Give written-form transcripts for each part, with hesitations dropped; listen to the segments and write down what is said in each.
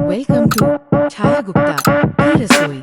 Welcome to छाया गुप्ता की रसोई।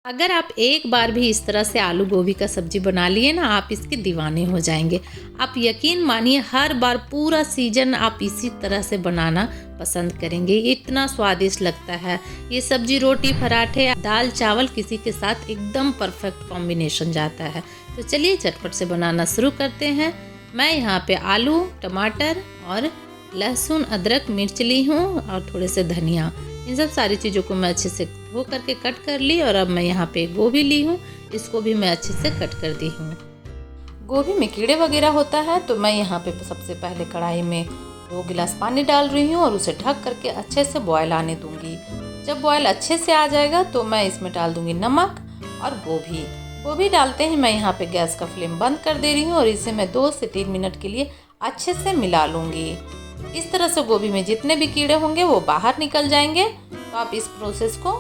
अगर आप एक बार भी इस तरह से आलू गोभी का सब्जी बना लिए ना, आप इसके दीवाने हो जाएंगे। आप यकीन मानिए, हर बार पूरा सीजन आप इसी तरह से बनाना पसंद करेंगे। ये इतना स्वादिष्ट लगता है। ये सब्जी रोटी, पराठे, दाल चावल किसी के साथ एकदम परफेक्ट कॉम्बिनेशन जाता है। तो चलिए झटपट से बनाना शुरू करते हैं। मैं यहाँ पे आलू, टमाटर और लहसुन, अदरक, मिर्च ली हूँ और थोड़े से धनिया। इन सब सारी चीज़ों को मैं अच्छे से धो करके कट कर ली। और अब मैं यहाँ पे गोभी ली हूँ, इसको भी मैं अच्छे से कट कर दी हूँ। गोभी में कीड़े वगैरह होता है, तो मैं यहाँ पे सबसे पहले कढ़ाई में 2 गिलास पानी डाल रही हूँ और उसे ढक करके अच्छे से बॉयल आने दूंगी। जब बॉयल अच्छे से आ जाएगा तो मैं इसमें डाल दूंगी नमक और गोभी डालते ही मैं यहाँ पे गैस का फ्लेम बंद कर दे रही हूँ और इसे मैं 2 से 3 मिनट के लिए अच्छे से मिला लूँगी। इस तरह से गोभी में जितने भी कीड़े होंगे वो बाहर निकल जाएंगे। तो आप इस प्रोसेस को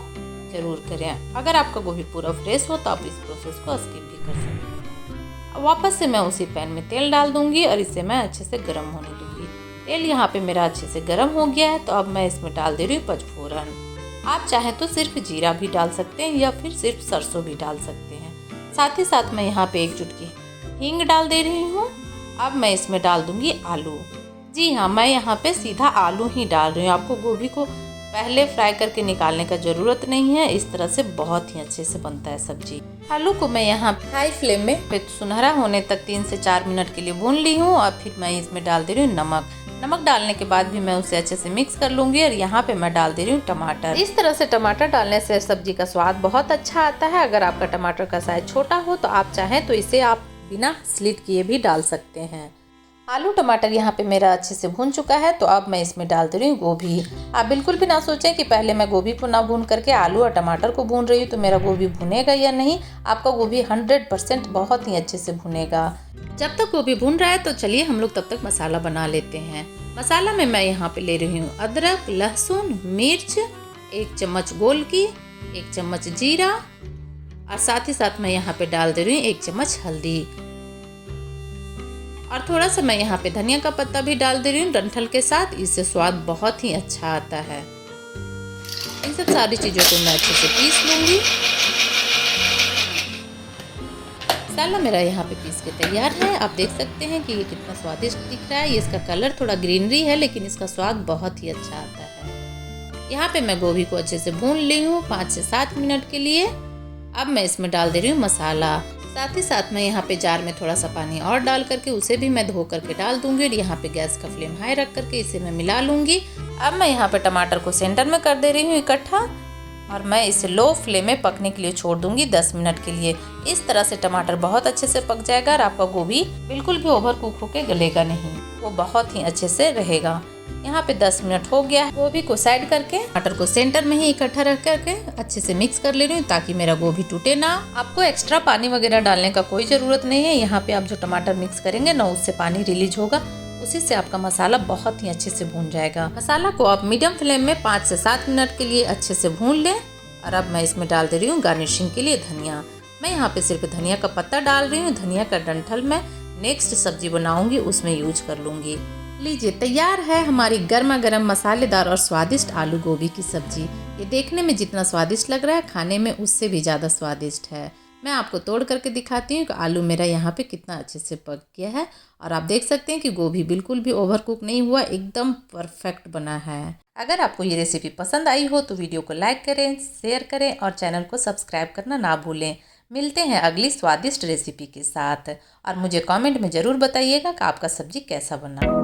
ज़रूर करें। अगर आपका गोभी पूरा फ्रेश हो तो आप इस प्रोसेस को स्किप भी कर सकते हैं। अब वापस से मैं उसी पैन में तेल डाल दूंगी और इसे मैं अच्छे से गर्म होने दूंगी। तेल यहाँ पे मेरा अच्छे से गर्म हो गया है, तो अब मैं इसमें डाल दे रही हूँ पचफोरन। आप चाहें तो सिर्फ जीरा भी डाल सकते हैं या फिर सिर्फ सरसों भी डाल सकते हैं। साथ ही साथ मैं यहाँ पे 1 चुटकी हींग डाल दे रही हूँ। अब मैं इसमें डाल दूंगी आलू। जी हाँ, मैं यहाँ पे सीधा आलू ही डाल रही हूँ। आपको गोभी को पहले फ्राई करके निकालने का ज़रूरत नहीं है। इस तरह से बहुत ही अच्छे से बनता है सब्जी। आलू को मैं यहाँ हाई फ्लेम में सुनहरा होने तक 3 से 4 मिनट के लिए भून ली हूँ। और फिर मैं इसमें डाल दे रही हूँ नमक डालने के बाद भी मैं उसे अच्छे से मिक्स कर लूँगी। और यहाँ पे मैं डाल दे रही हूँ टमाटर। इस तरह से टमाटर डालने से सब्जी का स्वाद बहुत अच्छा आता है। अगर आपका टमाटर का साइज छोटा हो तो आप चाहें तो इसे आप बिना स्लिट किए भी डाल सकते हैं। आलू टमाटर यहाँ पे मेरा अच्छे से भून चुका है, तो अब मैं इसमें डाल दे रही हूँ गोभी। आप बिल्कुल भी ना सोचें कि पहले मैं गोभी को ना भून करके आलू और टमाटर को भून रही हूँ तो मेरा गोभी भुनेगा या नहीं। आपका गोभी 100% बहुत ही अच्छे से भुनेगा। जब तक गोभी भून रहा है तो चलिए हम लोग तब तक मसाला बना लेते हैं। मसाला में मैं यहाँ पे ले रही हूँ अदरक, लहसुन, मिर्च, 1 चम्मच गोल की, 1 चम्मच जीरा और साथ ही साथ मैं यहाँ पे डाल दे रही हूँ 1 चम्मच हल्दी। और थोड़ा सा मैं यहाँ पे धनिया का पत्ता भी डाल दे रही हूँ डंठल के साथ। इससे स्वाद बहुत ही अच्छा आता है। इन सब सारी चीज़ों को मैं अच्छे से पीस लूँगी। मसाला मेरा यहाँ पे पीस के तैयार है। आप देख सकते हैं कि ये कितना स्वादिष्ट दिख रहा है। ये इसका कलर थोड़ा ग्रीनरी है लेकिन इसका स्वाद बहुत ही अच्छा आता है। यहाँ पे मैं गोभी को अच्छे से भून ली हूँ 5 से 7 मिनट के लिए। अब मैं इसमें डाल दे रही हूँ मसाला। साथ ही साथ मैं यहाँ पे जार में थोड़ा सा पानी और डाल करके उसे भी मैं धो करके डाल दूंगी। और यहाँ पे गैस का फ्लेम हाई रख करके इसे मैं मिला लूँगी। अब मैं यहाँ पे टमाटर को सेंटर में कर दे रही हूँ इकट्ठा और मैं इसे लो फ्लेम में पकने के लिए छोड़ दूंगी 10 मिनट के लिए। इस तरह से टमाटर बहुत अच्छे से पक जाएगा और आपका गोभी बिल्कुल भी ओवर कुक होके गलेगा नहीं, वो बहुत ही अच्छे से रहेगा। यहाँ पे 10 मिनट हो गया है। गोभी को साइड करके टमाटर को सेंटर में ही इकट्ठा रख करके अच्छे से मिक्स कर ले रही हूँ ताकि मेरा गोभी टूटे ना। आपको एक्स्ट्रा पानी वगैरह डालने का कोई ज़रूरत नहीं है। यहाँ पे आप जो टमाटर मिक्स करेंगे ना, उससे पानी रिलीज होगा, उसी से आपका मसाला बहुत ही अच्छे से भून जाएगा। मसाला को आप मीडियम फ्लेम में 5 से 7 मिनट के लिए अच्छे से भून लें। और अब मैं इसमें डाल दे रही हूँ गार्निशिंग के लिए धनिया। मैं यहाँ पे सिर्फ धनिया का पत्ता डाल रही हूँ। धनिया का डंठल मैं नेक्स्ट सब्जी बनाऊंगी उसमें यूज कर लूँगी। लीजिए, तैयार है हमारी गर्मा गर्म मसालेदार और स्वादिष्ट आलू गोभी की सब्जी। ये देखने में जितना स्वादिष्ट लग रहा है, खाने में उससे भी ज़्यादा स्वादिष्ट है। मैं आपको तोड़ करके दिखाती हूँ कि आलू मेरा यहाँ पे कितना अच्छे से पक गया है। और आप देख सकते हैं कि गोभी बिल्कुल भी ओवर कुक नहीं हुआ, एकदम परफेक्ट बना है। अगर आपको ये रेसिपी पसंद आई हो तो वीडियो को लाइक करें, शेयर करें और चैनल को सब्सक्राइब करना ना भूलें। मिलते हैं अगली स्वादिष्ट रेसिपी के साथ और मुझे कमेंट में ज़रूर बताइएगा कि आपका सब्जी कैसा बना।